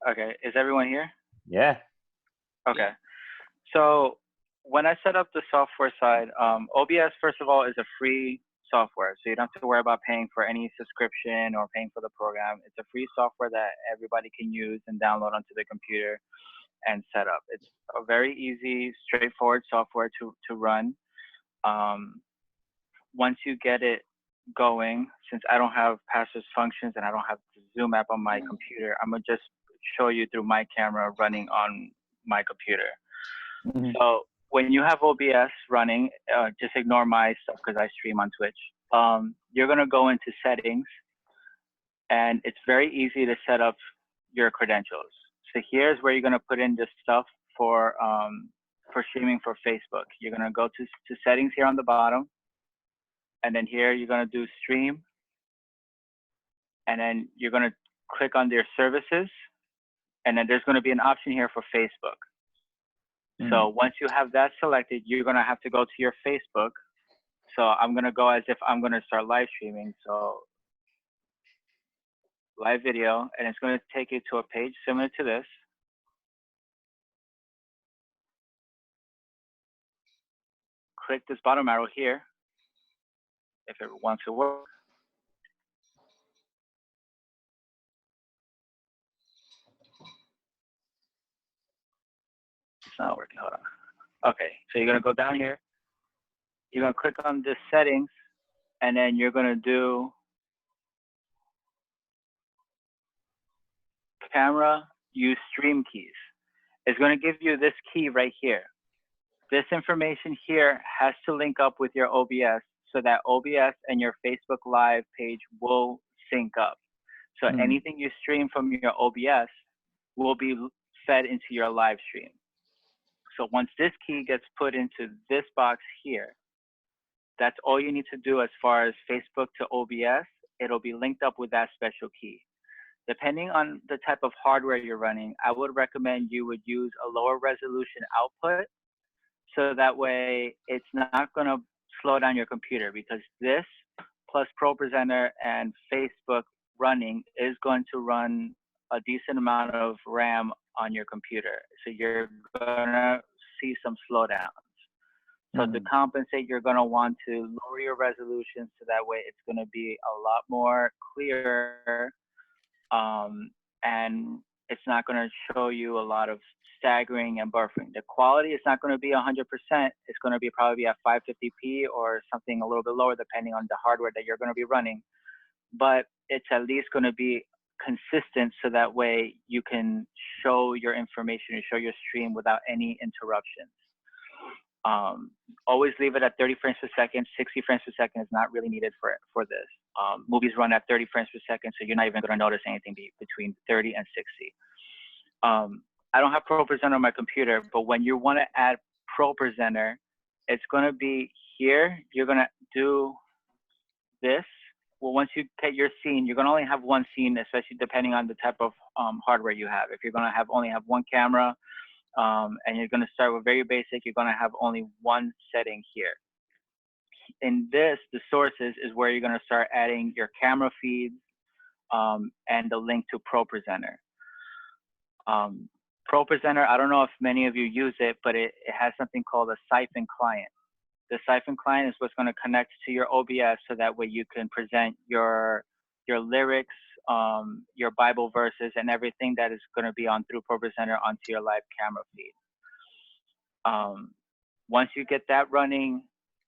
Okay, is everyone here? Yeah. Okay. So when I set up the software side, OBS, first of all, is a free software. So you don't have to worry about paying for any subscription or paying for the program. It's a free software that everybody can use and download onto the computer and set up. It's a very easy, straightforward software to run. Um, Once you get it going, since I don't have Pastor's functions and I don't have the Zoom app on my computer, I'm gonna just show you through my camera running on my computer. So when you have OBS running, just ignore my stuff because I stream on Twitch. You're gonna go into settings, and it's very easy to set up your credentials. So here's where you're gonna put in this stuff for streaming for Facebook. You're gonna go to settings here on the bottom, and then here you're gonna do stream, and then you're gonna click on their services, and then there's gonna be an option here for Facebook. So once you have that selected, you're gonna have to go to your Facebook. So I'm gonna go as if I'm gonna start live streaming. So live video, and it's gonna take you to a page similar to this. Click this bottom arrow here if it wants to work. It's not working, hold on. Okay, so you're gonna go down here. You're gonna click on this settings, and then you're gonna do camera, use stream keys. It's gonna give you this key right here. This information here has to link up with your OBS so that OBS and your Facebook Live page will sync up. So anything you stream from your OBS will be fed into your live stream. So once this key gets put into this box here, that's all you need to do as far as Facebook to OBS. It'll be linked up with that special key. Depending on the type of hardware you're running, I would recommend you would use a lower resolution output, so that way it's not going to slow down your computer, because this plus ProPresenter and Facebook running is going to run a decent amount of RAM on your computer. So you're going to see some slowdowns. So to compensate, you're going to want to lower your resolution so that way it's going to be a lot more clear, and it's not going to show you a lot of staggering and buffering. The quality is not going to be 100%. It's going to be probably at 550p or something a little bit lower depending on the hardware that you're going to be running. But it's at least going to be consistent so that way you can show your information and show your stream without any interruptions. Always leave it at 30 frames per second. 60 frames per second is not really needed for this. Movies run at 30 frames per second, so you're not even going to notice anything between 30 and 60. I don't have ProPresenter on my computer, but when you want to add ProPresenter, it's going to be here. You're going to do this. Well, once you get your scene, you're going to only have one scene, especially depending on the type of hardware you have. If you're going to only have one camera, and you're going to start with very basic, you're going to have only one setting here. In this, the sources is where you're going to start adding your camera feeds and the link to ProPresenter. ProPresenter, I don't know if many of you use it, but it has something called a Siphon client. The Siphon client is what's going to connect to your OBS so that way you can present your lyrics, your Bible verses, and everything that is going to be on through ProPresenter onto your live camera feed. Once you get that running,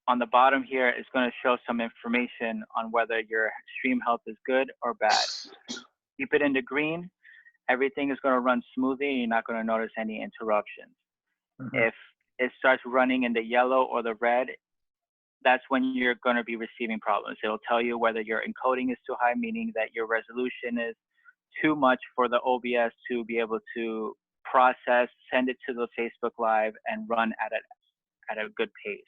on the bottom here, it's going to show some information on whether your stream health is good or bad. Keep it in the green. Everything is going to run smoothly, and you're not going to notice any interruptions. If it starts running in the yellow or the red, that's when you're going to be receiving problems. It'll tell you whether your encoding is too high, meaning that your resolution is too much for the OBS to be able to process, send it to the Facebook Live, and run at a good pace.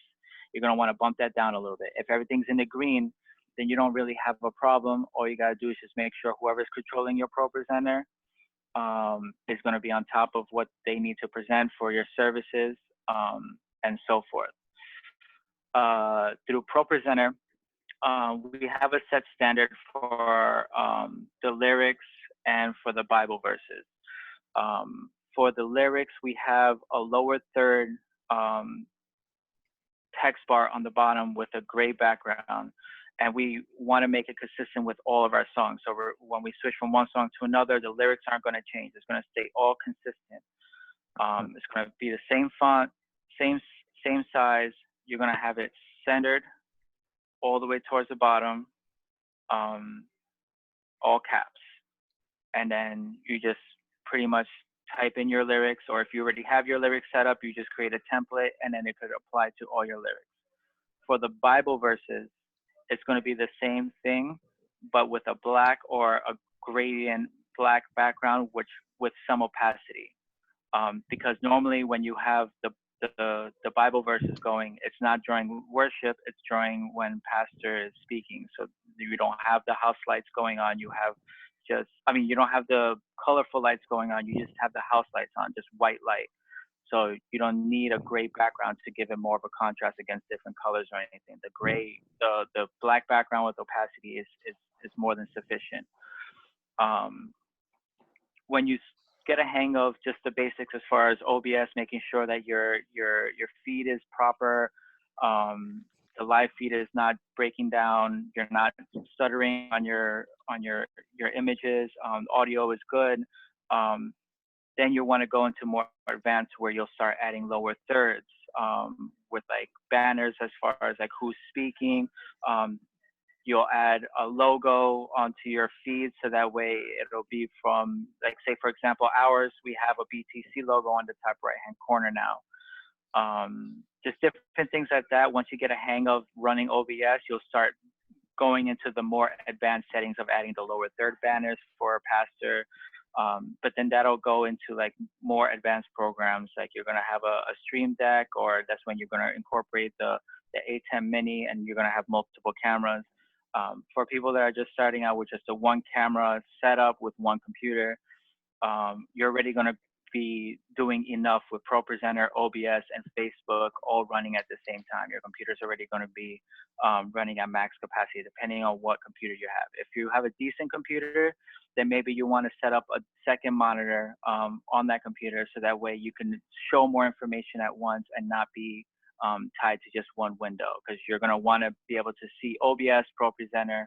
You're going to want to bump that down a little bit. If everything's in the green, then you don't really have a problem. All you got to do is just make sure whoever's controlling your ProPresenter is going to be on top of what they need to present for your services, and so forth. Through ProPresenter, we have a set standard for the lyrics and for the Bible verses. For the lyrics, we have a lower third um, text bar on the bottom with a gray background. And we want to make it consistent with all of our songs. So when we switch from one song to another, the lyrics aren't going to change. It's going to stay all consistent. It's going to be the same font, same size. You're going to have it centered all the way towards the bottom, all caps. And then you just pretty much type in your lyrics, or if you already have your lyrics set up, you just create a template and then it could apply to all your lyrics. For the Bible verses, it's going to be the same thing, but with a black or a gradient black background, which with some opacity. Because normally when you have the Bible verses going, it's not during worship, it's during when pastor is speaking. So you don't have the house lights going on. You have you don't have the colorful lights going on. You just have the house lights on, just white light. So you don't need a gray background to give it more of a contrast against different colors or anything. The black background with opacity is more than sufficient. When you get a hang of just the basics as far as OBS, making sure that your feed is proper, the live feed is not breaking down, you're not stuttering on your images, audio is good. Then you want to go into more advanced where you'll start adding lower thirds with like banners as far as like who's speaking. You'll add a logo onto your feed so that way it'll be from, like, say for example, ours, we have a BTC logo on the top right hand corner now. Just different things like that. Once you get a hang of running OBS, you'll start going into the more advanced settings of adding the lower third banners for a pastor. But then that'll go into like more advanced programs, like you're gonna have a stream deck, or that's when you're gonna incorporate the A10 Mini and you're gonna have multiple cameras. For people that are just starting out with just a one camera setup with one computer, you're already gonna be doing enough with ProPresenter, OBS, and Facebook all running at the same time. Your computer's already going to be running at max capacity, depending on what computer you have. If you have a decent computer, then maybe you want to set up a second monitor on that computer so that way you can show more information at once and not be tied to just one window, because you're going to want to be able to see OBS, ProPresenter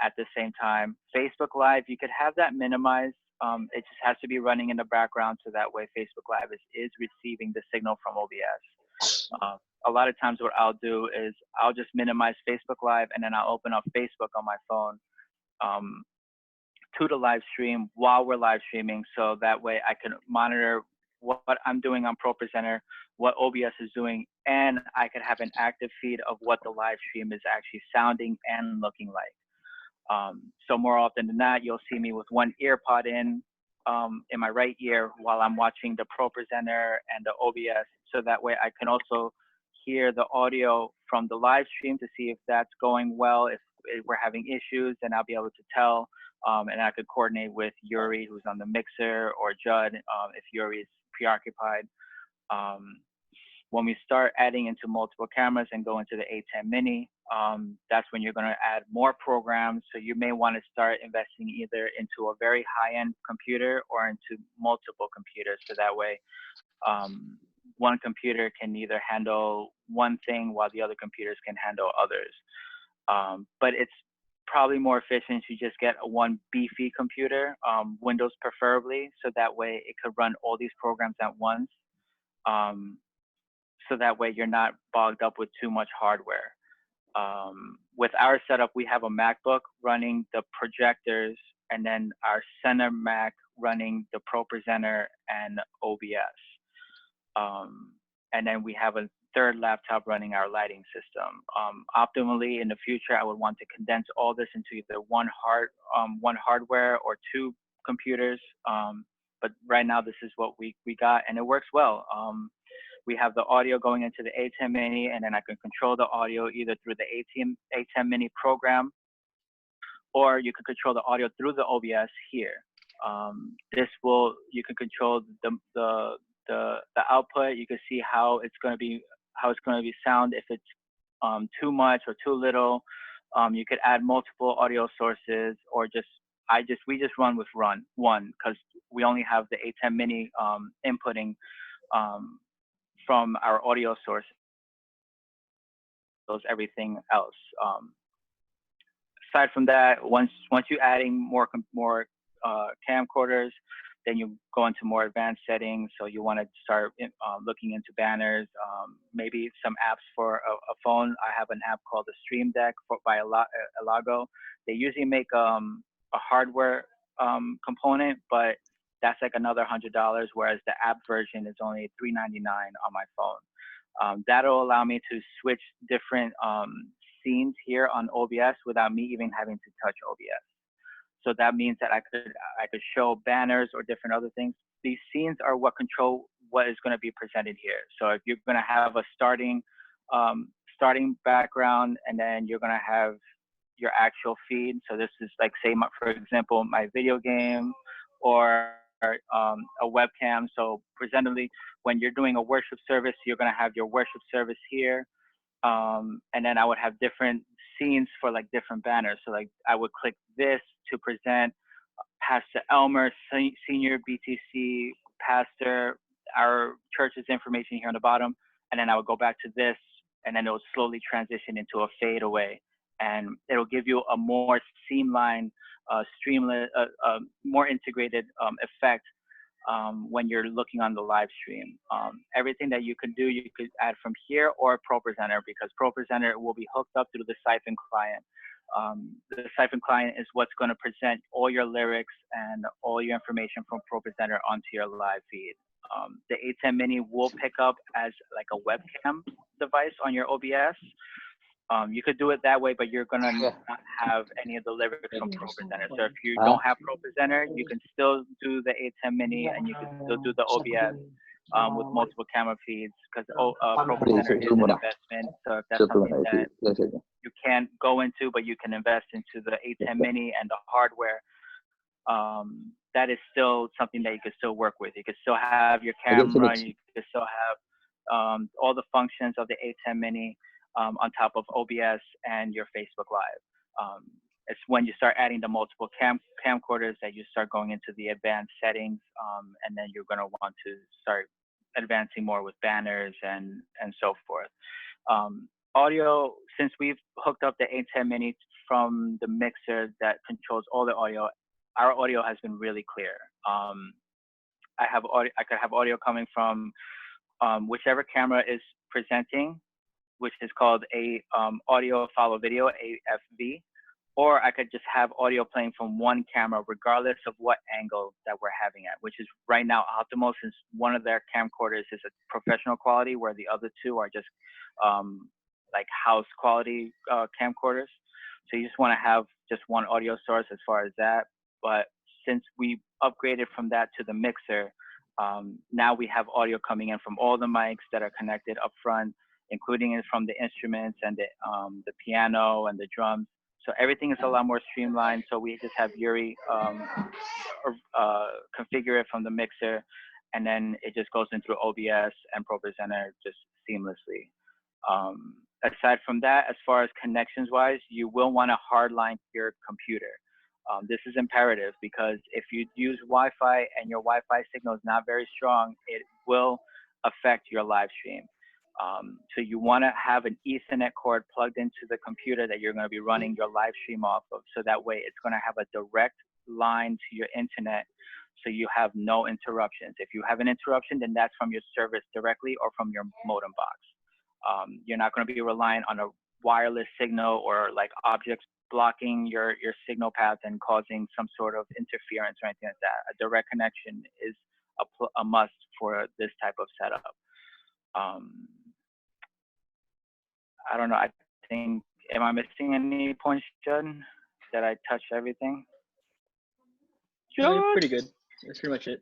at the same time. Facebook Live, you could have that minimized. It just has to be running in the background so that way Facebook Live is receiving the signal from OBS. A lot of times what I'll do is I'll just minimize Facebook Live and then I'll open up Facebook on my phone to the live stream while we're live streaming, so that way I can monitor what I'm doing on ProPresenter, what OBS is doing, and I could have an active feed of what the live stream is actually sounding and looking like. So more often than not, you'll see me with one ear pod in my right ear while I'm watching the ProPresenter and the OBS, so that way I can also hear the audio from the live stream to see if that's going well. If we're having issues, then I'll be able to tell, and I could coordinate with Yuri, who's on the mixer, or Judd, if Yuri is preoccupied. When we start adding into multiple cameras and go into the A10 Mini, that's when you're going to add more programs. So you may want to start investing either into a very high-end computer or into multiple computers, so that way one computer can either handle one thing while the other computers can handle others. But it's probably more efficient to just get one beefy computer, Windows preferably, so that way it could run all these programs at once. So that way you're not bogged up with too much hardware. With our setup, we have a MacBook running the projectors, and then our center Mac running the ProPresenter and OBS. And then we have a third laptop running our lighting system. Optimally, in the future, I would want to condense all this into either one hardware or two computers. But right now, this is what we got, and it works well. We have the audio going into the A10 Mini, and then I can control the audio either through the A10 Mini program, or you can control the audio through the OBS here. You can control the output. You can see how it's going to be sound, if it's too much or too little. You could add multiple audio sources, or just we just run with run one because we only have the A10 mini inputting um, from our audio source. Those everything else. Aside from that, once you're adding more camcorders, then you go into more advanced settings. So you want to start looking into banners, maybe some apps for a phone. I have an app called the Stream Deck by Elago. They usually make a hardware component, but that's like another $100, whereas the app version is only $399 on my phone. That'll allow me to switch different scenes here on OBS without me even having to touch OBS. So that means that I could show banners or different other things. These scenes are what control what is going to be presented here. So if you're going to have a starting background, and then you're going to have your actual feed. So this is like, say, for example, my video game or a webcam. So presently, when you're doing a worship service, you're going to have your worship service here. And then I would have different scenes for like different banners. So like I would click this to present Pastor Elmer, Senior BTC Pastor, our church's information here on the bottom. And then I would go back to this, and then it will slowly transition into a fade away. And it'll give you a more streamlined, streamless, more integrated effect when you're looking on the live stream. Everything that you could do, you could add from here or ProPresenter, because ProPresenter will be hooked up through the Siphon client. The Siphon client is what's going to present all your lyrics and all your information from ProPresenter onto your live feed. The A10 Mini will pick up as like a webcam device on your OBS. You could do it that way, but you're gonna not have any of the lyrics from ProPresenter. So if you don't have ProPresenter, you can still do the A10 Mini, and you can still do the OBS with multiple camera feeds, because ProPresenter is an investment. So if that's something that you can't go into, but you can invest into the A10 Mini and the hardware, that is still something that you could still work with. You could still have your camera, you could still have all the functions of the A10 Mini. On top of OBS and your Facebook Live. It's when you start adding the multiple camcorders that you start going into the advanced settings, and then you're going to want to start advancing more with banners and so forth. Audio, since we've hooked up the A10 Mini from the mixer that controls all the audio, our audio has been really clear. I could have audio coming from whichever camera is presenting, which is called a audio follow video, AFV, or I could just have audio playing from one camera regardless of what angle that we're having at, which is right now optimal, since one of their camcorders is a professional quality where the other two are just like house quality camcorders. So you just want to have just one audio source as far as that. But since we upgraded from that to the mixer, now we have audio coming in from all the mics that are connected up front, including it from the instruments and the piano and the drums. So everything is a lot more streamlined. So we just have Yuri configure it from the mixer, and then it just goes in through OBS and ProPresenter just seamlessly. Aside from that, as far as connections wise, you will want to hardline your computer. This is imperative, because if you use Wi-Fi and your Wi-Fi signal is not very strong, it will affect your live stream. So you want to have an Ethernet cord plugged into the computer that you're going to be running your live stream off of. So that way it's going to have a direct line to your internet, so you have no interruptions. If you have an interruption, then that's from your service directly or from your modem box. You're not going to be relying on a wireless signal or like objects blocking your signal path and causing some sort of interference or anything like that. A direct connection is a must for this type of setup. I don't know. I think, am I missing any points, Judd? Did I touch everything? Judd? Pretty good. That's pretty much it.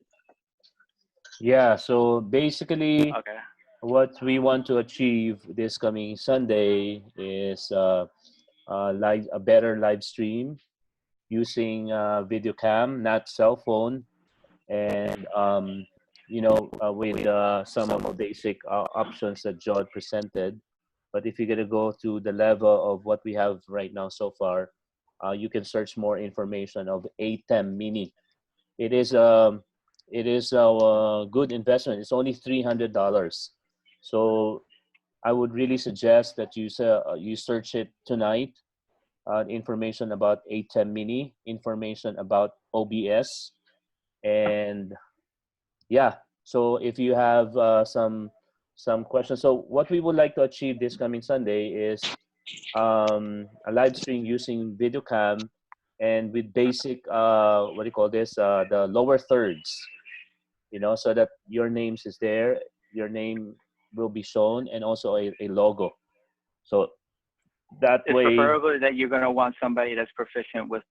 Yeah, so basically, okay, what we want to achieve this coming Sunday is a better live stream using video cam, not cell phone, and with some basic options that Judd presented. But if you're gonna go to the level of what we have right now so far, you can search more information of ATEM Mini. It is a good investment. It's only $300. So I would really suggest that you search it tonight. Information about ATEM Mini, information about OBS, and yeah. So if you have some questions, so what we would like to achieve this coming Sunday is a live stream using video cam and with basic what do you call this, the lower thirds, so that your names is there, your name will be shown, and also a logo, so that It's way. preferable that you're gonna want somebody that's proficient with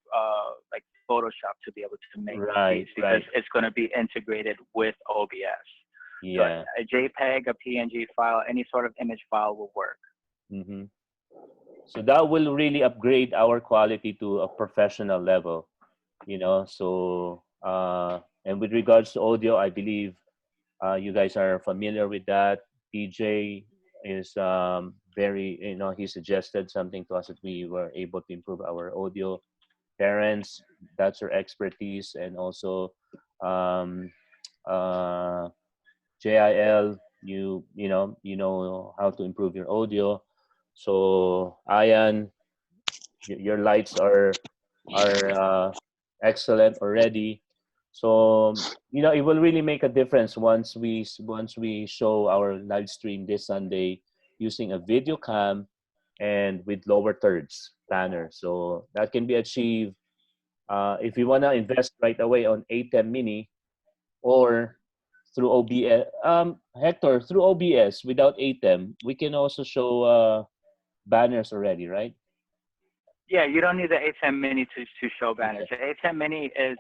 like Photoshop to be able to make Right, these, because it's gonna be integrated with OBS. Yeah. So a JPEG, a PNG file, any sort of image file will work. Mm-hmm. So that will really upgrade our quality to a professional level, So and with regards to audio, I believe you guys are familiar with that. DJ is very, he suggested something to us that we were able to improve our audio. Parents, that's her expertise, and also JIL, you know how to improve your audio. So Ayan, your lights are excellent already. So it will really make a difference once we show our live stream this Sunday using a video cam and with lower thirds planner. So that can be achieved if you want to invest right away on ATEM Mini or through OBS. Hector, through OBS without ATEM, we can also show banners already, right? Yeah, you don't need the ATEM Mini to show banners. The ATEM Mini is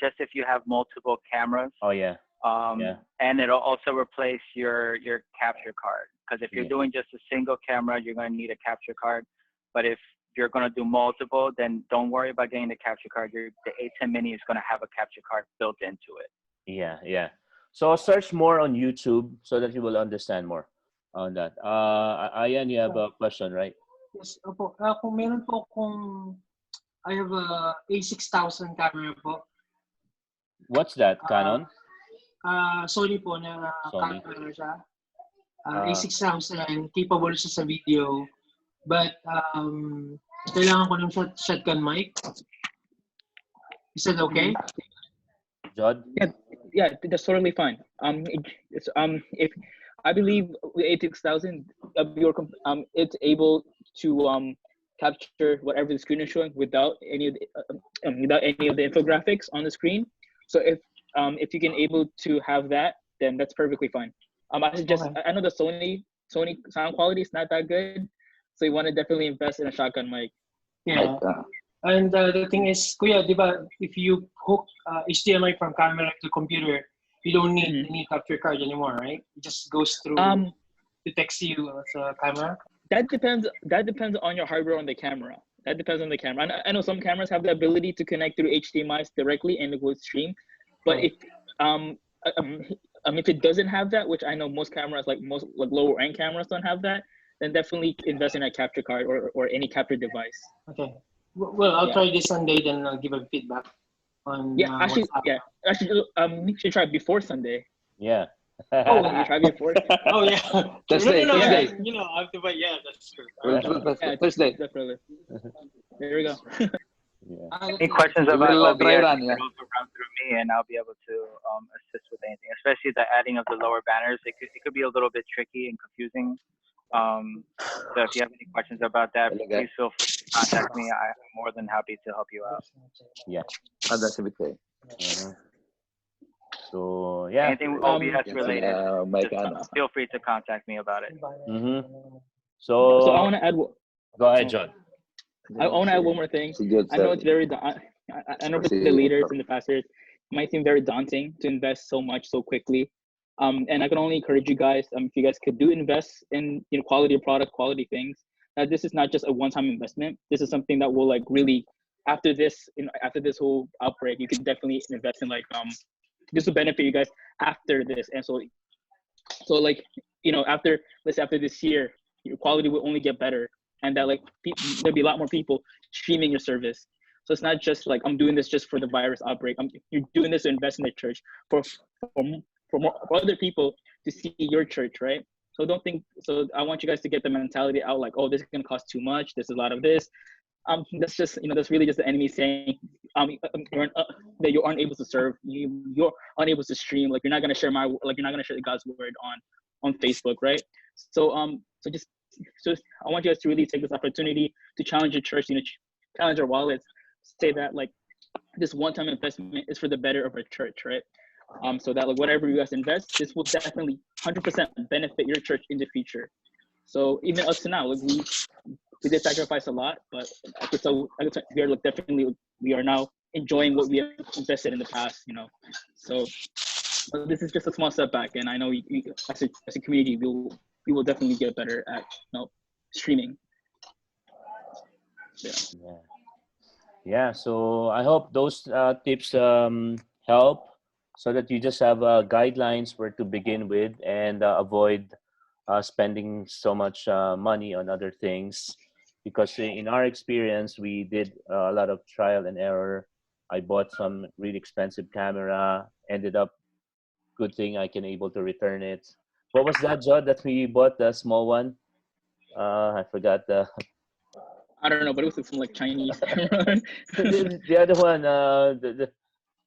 just if you have multiple cameras. Oh yeah. Yeah. And it'll also replace your capture card. Because if you're Yeah. doing just a single camera, you're going to need a capture card. But if you're going to do multiple, then don't worry about getting the capture card. The ATEM Mini is going to have a capture card built into it. Yeah, yeah. So search more on YouTube so that you will understand more on that. Ayan, you have a question, right? Yes, opo. Kung meron po kung I have a A6000 camera po. What's that? Canon? Sony po na Sony. camera siya. A6000, capable siya sa video. But kailangan ko ng shotgun mic. Is that okay? Jod? Yeah, that's totally fine. If I believe with A6000, it's able to capture whatever the screen is showing without any of the infographics on the screen. So if you can able to have that, then that's perfectly fine. I suggest, I know the Sony sound quality is not that good, so you want to definitely invest in a shotgun mic. Yeah. And the thing is, Kuya, diba, if you hook HDMI from camera to computer, you don't need any capture card anymore, right? It just goes through detects you as a camera. That depends on your hardware on the camera. That depends on the camera. I know some cameras have the ability to connect through HDMI directly and it will stream, but if it doesn't have that, which I know most cameras, like lower end cameras, don't have that, then definitely invest in a capture card or any capture device. Okay. Well, I'll try this Sunday, then I'll give a feedback on. Actually, you should try before Sunday. Yeah. Oh, you try before? Oh yeah. Thursday. Thursday. You know, I have to, but yeah, that's true. Thursday. Definitely. There we go. Yeah. Any questions about OBS, dry run, you can also run through me, and I'll be able to assist with anything, especially the adding of the lower banners. It could be a little bit tricky and confusing. So if you have any questions about that, please feel free to contact me. I'm more than happy to help you out. Yeah. That's a bit clear. So yeah. Anything OBS related, just feel free to contact me about it. So I want to add. Go ahead, John. I want to add one more thing. I know it's very. I know for the leaders and the pastors, it might seem very daunting to invest so much so quickly. And I can only encourage you guys, if you guys could invest in quality of product, quality things. This is not just a one-time investment. This is something that will really, after this whole outbreak, you can definitely invest in this will benefit you guys after this. And so after this year, your quality will only get better. and that like there'll be a lot more people streaming your service. So it's not just like I'm doing this just for the virus outbreak. You're doing this to invest in the church for for other people to see your church, right? So don't think. So I want you guys to get the mentality out like, oh, this is gonna cost too much. There's a lot of this. That's just that's really just the enemy saying that you aren't able to serve. You're unable to stream. Like you're not gonna share you're not gonna share God's word on Facebook, right? So so I want you guys to really take this opportunity to challenge your church, challenge your wallets, say that like this one-time investment is for the better of our church, right? So that like whatever you guys invest, this will definitely 100% benefit your church in the future. So even up to now, like we did sacrifice a lot, but we are like definitely we are now enjoying what we have invested in the past, So this is just a small setback, and I know as a community, we will definitely get better at streaming. Yeah. So I hope those tips help, so that you just have guidelines where to begin with and avoid spending so much money on other things. Because in our experience, we did a lot of trial and error. I bought some really expensive camera, ended up, good thing I can able to return it. What was that, Jod, that we bought, the small one? I forgot the... I don't know, but it was some like Chinese camera. the other one,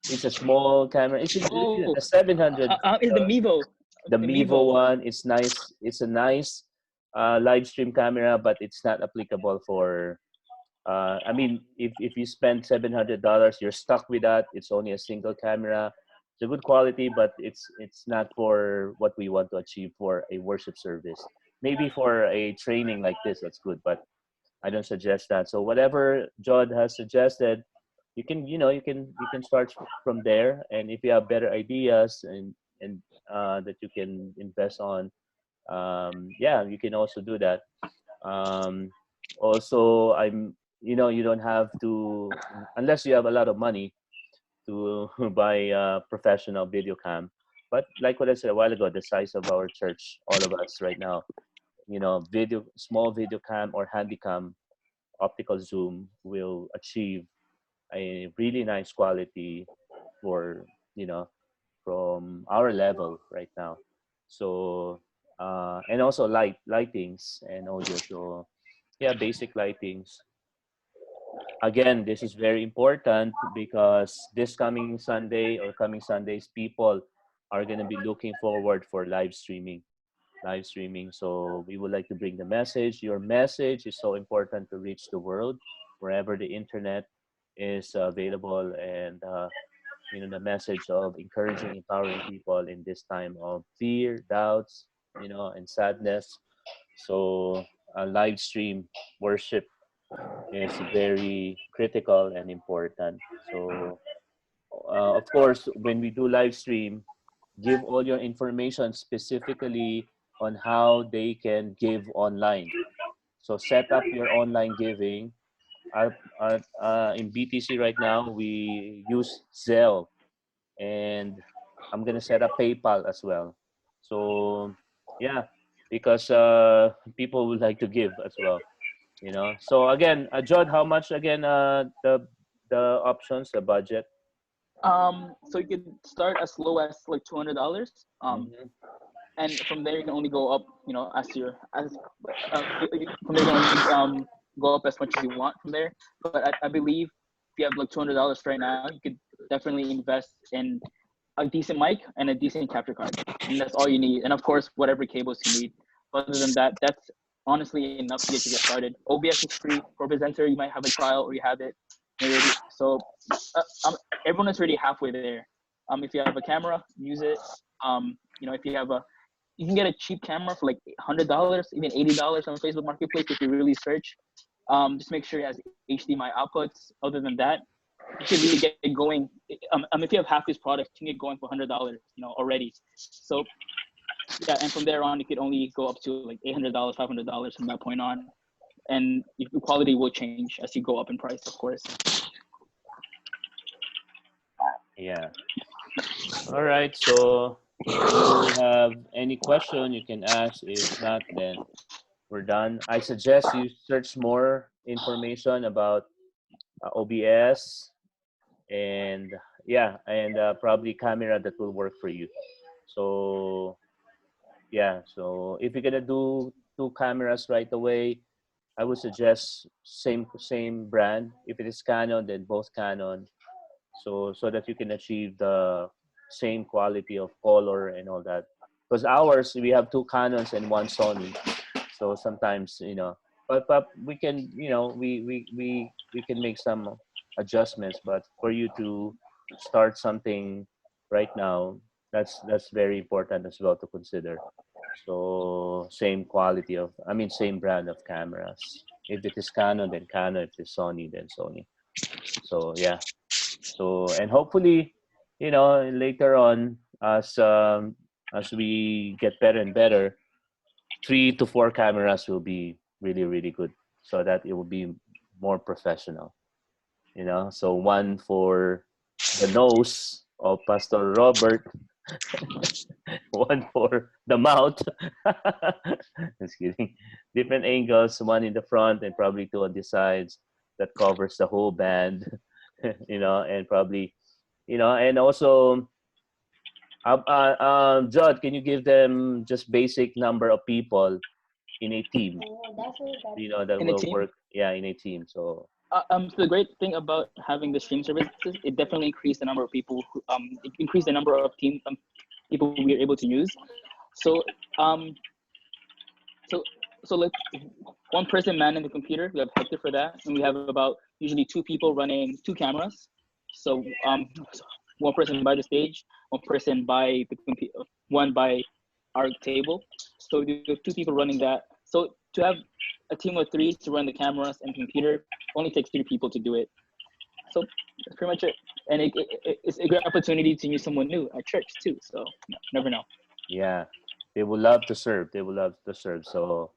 it's a small camera. It's the 700. It's the Mevo. The Mevo one. It's nice. It's a nice live stream camera, but it's not applicable for. I mean, if you spend $700, you're stuck with that. It's only a single camera. It's a good quality, but it's not for what we want to achieve for a worship service. Maybe for a training like this, that's good, but I don't suggest that. So whatever Jod has suggested, you can start from there. And if you have better ideas and that you can invest on, you can also do that. Also, you don't have to, unless you have a lot of money, to buy a professional video cam. But like what I said a while ago, the size of our church, all of us right now, small video cam or handycam optical zoom will achieve a really nice quality for from our level right now. So and also lightings and audio. So yeah, basic lightings. Again, this is very important because this coming Sunday or coming Sundays, people are going to be looking forward for live streaming. So we would like to bring the message. Your message is so important to reach the world wherever the internet is available, and the message of encouraging, empowering people in this time of fear, doubts, and sadness. So a live stream worship is very critical and important. So of course, when we do live stream, give all your information specifically on how they can give online. So set up your online giving. In BTC right now, we use Zelle, and I'm gonna set up PayPal as well. So yeah, because people would like to give as well. So again, Jod, how much again? The options, the budget. So you could start as low as like $200. And from there you can only go up, from there you can only go up as much as you want from there. But I believe if you have like $200 right now, you could definitely invest in a decent mic and a decent capture card, and that's all you need. And of course, whatever cables you need. Other than that, that's honestly enough to get you started. OBS is free. For Presenter, you might have a trial or you have it already. So everyone is already halfway there. If you have a camera, use it. If you can get a cheap camera for like $100, even $80 on Facebook Marketplace if you really search. Just make sure it has HDMI outputs. Other than that, you should really get going. If you have half these products, you can get going for $100, already. So yeah, and from there on, you could only go up to like $800, $500 from that point on, and the quality will change as you go up in price, of course. Yeah. All right. So if you have any question, you can ask. If not, then we're done. I suggest you search more information about OBS and yeah, and probably camera that will work for you. So yeah, so if you're gonna do two cameras right away, I would suggest same brand. If it is Canon, then both Canon. So that you can achieve the same quality of color and all that. Because ours, we have two Canons and one Sony. So sometimes, but we can, we can make some adjustments. But for you to start something right now, that's very important as well to consider. So same quality of, same brand of cameras. If it is Canon, then Canon. If it's Sony, then Sony. So yeah. So and hopefully, later on as we get better and better, 3 to 4 cameras will be really really good, so that it will be more professional. So one for the nose of Pastor Robert, one for the mouth. Just kidding. Different angles, one in the front and probably two on the sides that covers the whole band. And probably, and also, Judd, can you give them just basic number of people in a team, that In a will team? work, yeah, in a team. So So the great thing about having the stream services, it definitely increased the number of people who, it increased the number of team people we are able to use. So so so like one person manning the computer, we have Hector for that, and we have about usually 2 people running 2 cameras. So one person by the stage, one person by the computer, one by our table. So we have 2 people running that. So to have a team of 3 to run the cameras and computer only takes 3 people to do it. So that's pretty much it. And it's a great opportunity to meet someone new at church too. So never know. yeah, they would love to serve. They would love to serve. So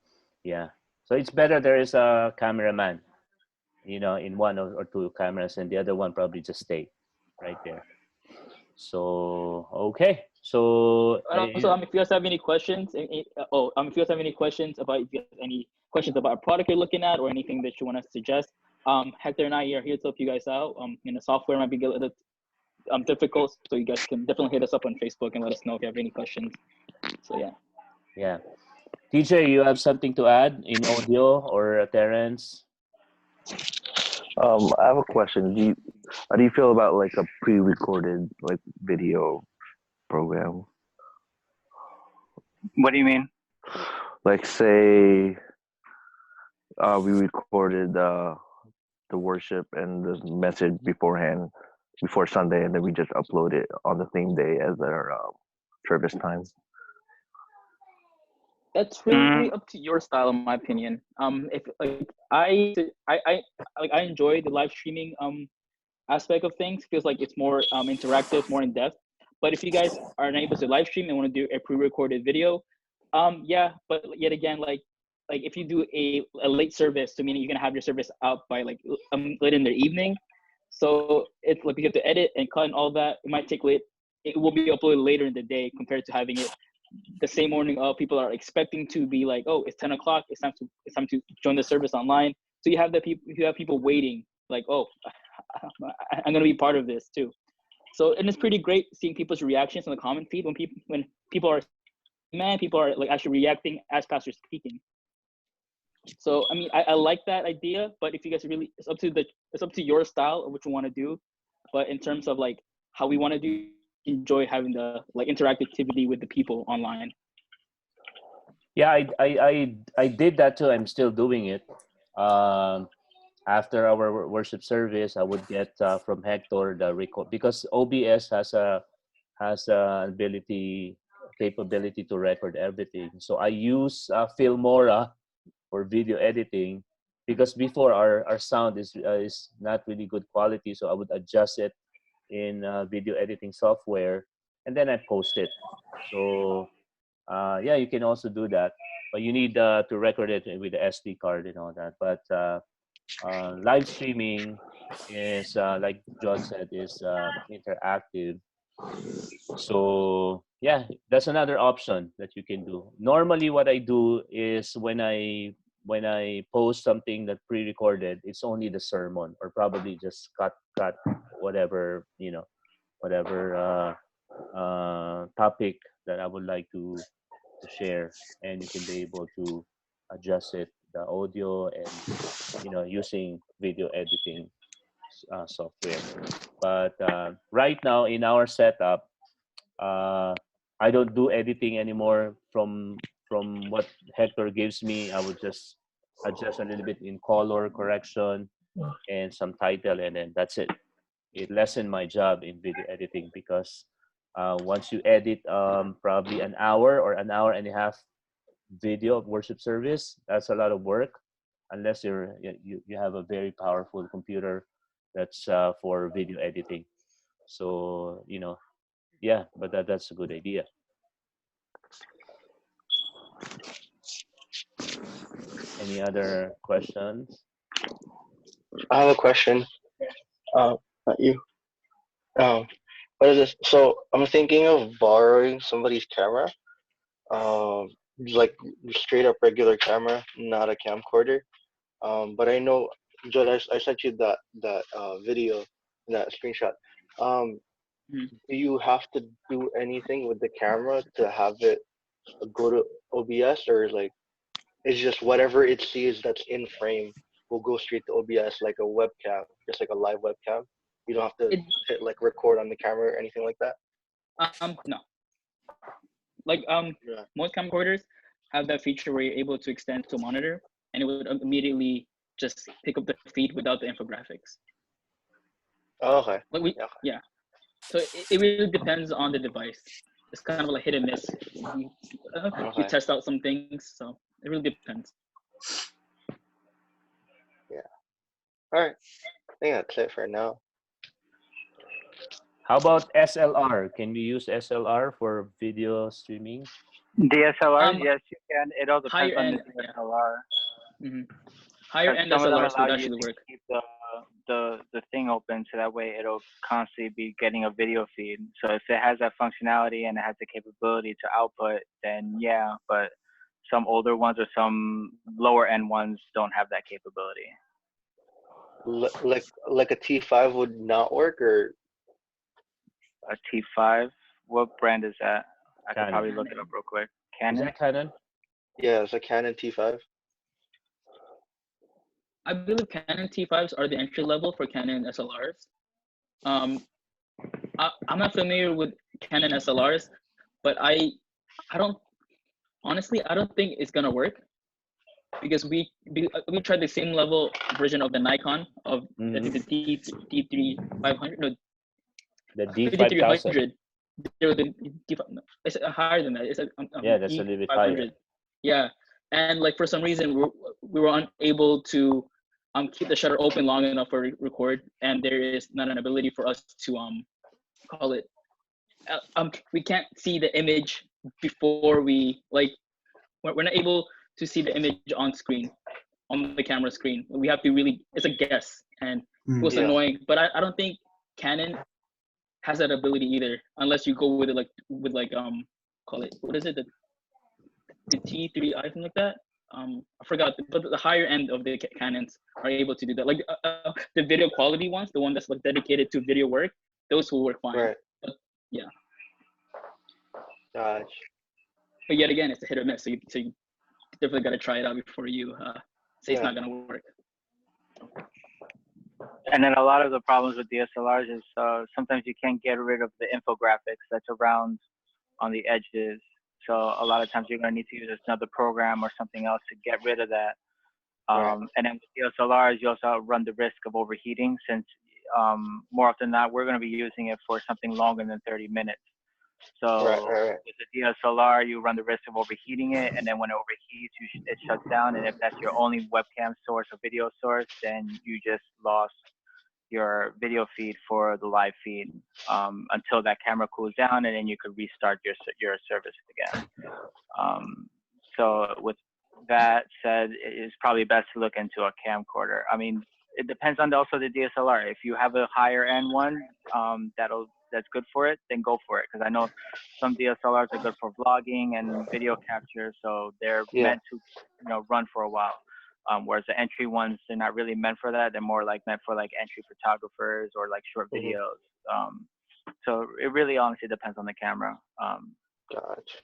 yeah, so it's better there is a cameraman, in one or 2 cameras, and the other one probably just stay right there. So okay, so And also, if you guys have any questions, if you guys have any questions about, if you have any questions about a product you're looking at or anything that you want to suggest, Hector and I are here to help you guys out. The software might be a little difficult, so you guys can definitely hit us up on Facebook and let us know if you have any questions. So yeah. Yeah, TJ, you have something to add in audio, or Terrence? I have a question. How do you feel about like a pre-recorded like video program? What do you mean? Like say we recorded the worship and the message beforehand, before Sunday, and then we just upload it on the same day as our service time. That's really up to your style, in my opinion. If like I enjoy the live streaming aspect of things. Feels like it's more interactive, more in depth. But if you guys are unable to live stream and want to do a pre-recorded video, yeah. But yet again, like if you do a late service, so meaning you're gonna have your service out by like late in the evening, so it's like you have to edit and cut and all that. It might take late. It will be uploaded later in the day compared to having it the same morning. People are expecting to be like, oh, it's 10 o'clock. It's time to join the service online. So you have people waiting, like, oh, I'm gonna be part of this too. So, and it's pretty great seeing people's reactions on the comment feed when people are like actually reacting as pastor's speaking. So I mean, I like that idea, but if you guys really, it's up to your style of what you want to do. But in terms of like how we want to do, enjoy having the like interactivity with the people online. Yeah, I did that too. I'm still doing it. After our worship service, I would get from Hector the record, because OBS has a capability to record everything. So I use Filmora for video editing, because before our sound is not really good quality, so I would adjust it in video editing software, and then I post it. So yeah, you can also do that, but you need to record it with the SD card and all that. But live streaming is like John said, is interactive. So yeah, that's another option that you can do. Normally, what I do is when I post something that pre-recorded, it's only the sermon, or probably just cut whatever, whatever topic that I would like to share, and you can be able to adjust it, the audio, and using video editing software. But right now in our setup, I don't do editing anymore from what Hector gives me. I would just adjust a little bit in color correction and some title, and then that's it. It lessened my job in video editing because once you edit probably an hour or an hour and a half video of worship service, that's a lot of work. Unless you have a very powerful computer that's for video editing. So yeah, but that's a good idea. Any other questions? I have a question. Not you. Um, what is this? So I'm thinking of borrowing somebody's camera. Like straight up regular camera, not a camcorder. But I know, Joel, I sent you that video, that screenshot. Um, do you have to do anything with the camera to have it go to OBS, or like it's just whatever it sees that's in frame will go straight to OBS like a webcam, just like a live webcam? You don't have to It hit like record on the camera or anything like that? no. Like Yeah. most camcorders have that feature where you're able to extend to a monitor, and it would immediately just pick up the feed without the infographics. Oh, okay. Like yeah. So it really depends on the device. It's kind of like hit and miss. You Okay. test out some things, so it really depends. All right. I think that's it for now. How about SLR? Can we use SLR for video streaming? DSLR, Um, yes, you can. It all depends higher on end, the DSLR. Mm-hmm. Higher 'Cause end some of them SLRs would allow you actually to work. keep the thing open, so that way it'll constantly be getting a video feed. So if it has that functionality and it has the capability to output, then yeah. But some older ones or some lower end ones don't have that capability. Like a T5 would not work, or A T5, what brand is that? I could Canon. probably look it up real quick. Is Canon. that Canon? yeah, it's a Canon T5. I believe Canon T5s are the entry level for Canon SLRs. I'm not familiar with Canon SLRs, but I don't honestly I don't think it's gonna work because we tried the same level version of the Nikon of I think the D3500, no, The D5000. 5300. It's higher than that. It's Yeah, that's a little bit higher. D500. Yeah, and like for some reason we were unable to keep the shutter open long enough for record, and there is not an ability for us to call it. We can't see the image before we we're not able to see the image on screen, on the camera screen. We have to really, it's a guess, and it was Yeah. annoying. But I don't think Canon has that ability either, unless you go with it call it, what is it, the T3i, something like that. I forgot, but the higher end of the Canons are able to do that. Like the video quality ones, the one that's like dedicated to video work, those will work fine. Right. But yeah. Gotcha. But yet again, it's a hit or miss. So you definitely got to try it out before you say it's not gonna work. And then a lot of the problems with DSLRs is sometimes you can't get rid of the infographics that's around on the edges. So a lot of times you're going to need to use another program or something else to get rid of that. And then with DSLRs, you also run the risk of overheating, since more often than not, we're going to be using it for something longer than 30 minutes. So with the DSLR, you run the risk of overheating it, and then when it overheats, it shuts down. And if that's your only webcam source or video source, then you just lost your video feed for the live feed until that camera cools down, and then you could restart your service again. So with that said, it's probably best to look into a camcorder. I mean, it depends on also the DSLR. If you have a higher end one, that'll that's good for it, then go for it. Because I know some DSLRs are good for vlogging and video capture, so they're Yeah. meant to, run for a while. Whereas the entry ones, they're not really meant for that. They're more like meant for like entry photographers or like short Mhm. videos. So it really honestly depends on the camera. Gotcha.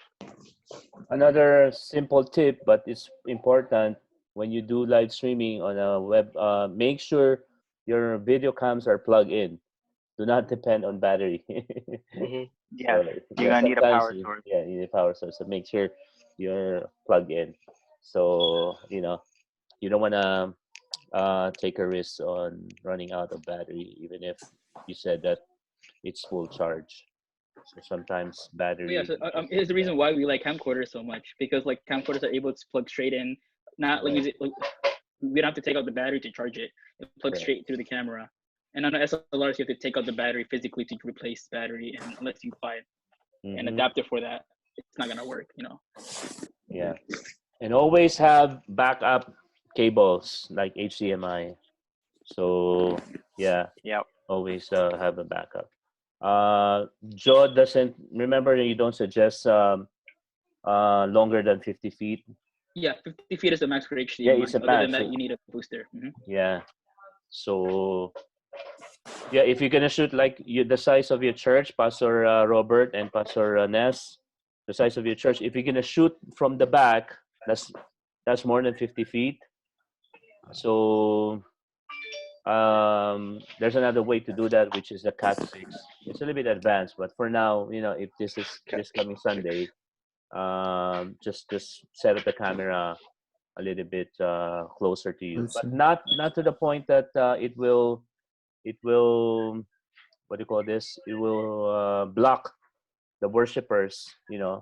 Another simple tip, but it's important when you do live streaming on a web. Make sure your video cams are plugged in. Do not depend on battery. Mhm. Yes, you're Yeah, gonna need a sometimes power source. you need a power source. So make sure you're plugged in. So you don't want to take a risk on running out of battery, even if you said that it's full charge. So sometimes battery. Yeah, so here's the reason why we like camcorders so much, because like camcorders are able to plug straight in, not like use it. Like, we don't have to take out the battery to charge it. It plugs Right. straight through the camera. And on the SLRs, you have to take out the battery physically to replace battery, and unless you buy an Mhm. adapter for that, it's not gonna work. Yeah, and always have backup cables like HDMI. So yeah, Yep. always have a backup. Joe doesn't remember. You don't suggest longer than 50 feet. Yeah, 50 feet is the max for Yeah, HDMI. it's a Other than max. that, you need a booster. Yeah. So yeah, if you're gonna shoot like the size of your church, Pastor Robert and Pastor Ness, the size of your church. If you're gonna shoot from the back, that's more than 50 feet. So there's another way to do that, which is the Cat 6. It's a little bit advanced, but for now, if this is this coming Sunday, just set up the camera a little bit closer to you, but not to the point that it will what do you call this? It will block the worshippers,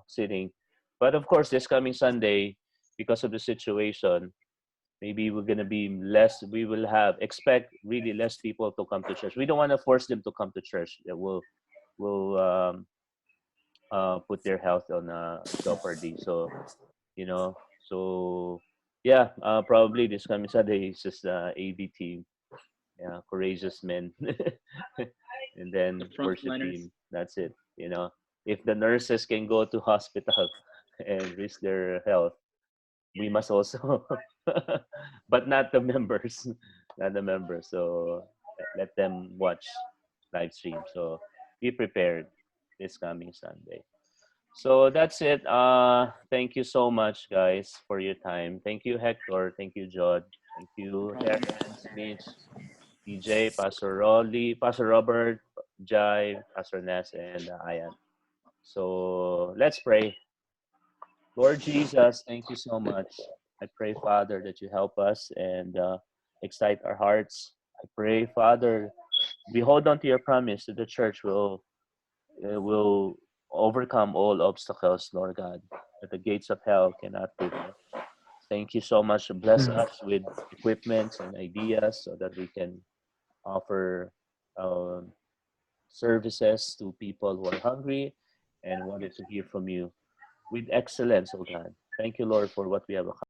sitting. But of course, this coming Sunday, because of the situation, maybe we're gonna be less. We will expect really less people to come to church. We don't want to force them to come to church. That will put their health on jeopardy. So you know, so yeah, probably this coming Sunday is just AV team, yeah, courageous men, and then The worship frontliners. team. That's it. If the nurses can go to hospital and risk their health, we must also, but not the members, not the members. So let them watch live stream. So be prepared this coming Sunday. So that's it. Thank you so much, guys, for your time. Thank you, Hector. Thank you, Jod. Thank you, Terrence, Mitch, DJ, Pastor Rolly, Pastor Robert, Jai, Pastor Ness, and Ayan. So let's pray. Lord Jesus, thank you so much. I pray, Father, that you help us and excite our hearts. I pray, Father, we hold on to your promise that the church will overcome all obstacles, Lord God, that the gates of hell cannot prevail. Thank you so much. Bless us with equipment and ideas so that we can offer services to people who are hungry and wanted to hear from you with excellence, oh God. Thank you, Lord, for what we have accomplished.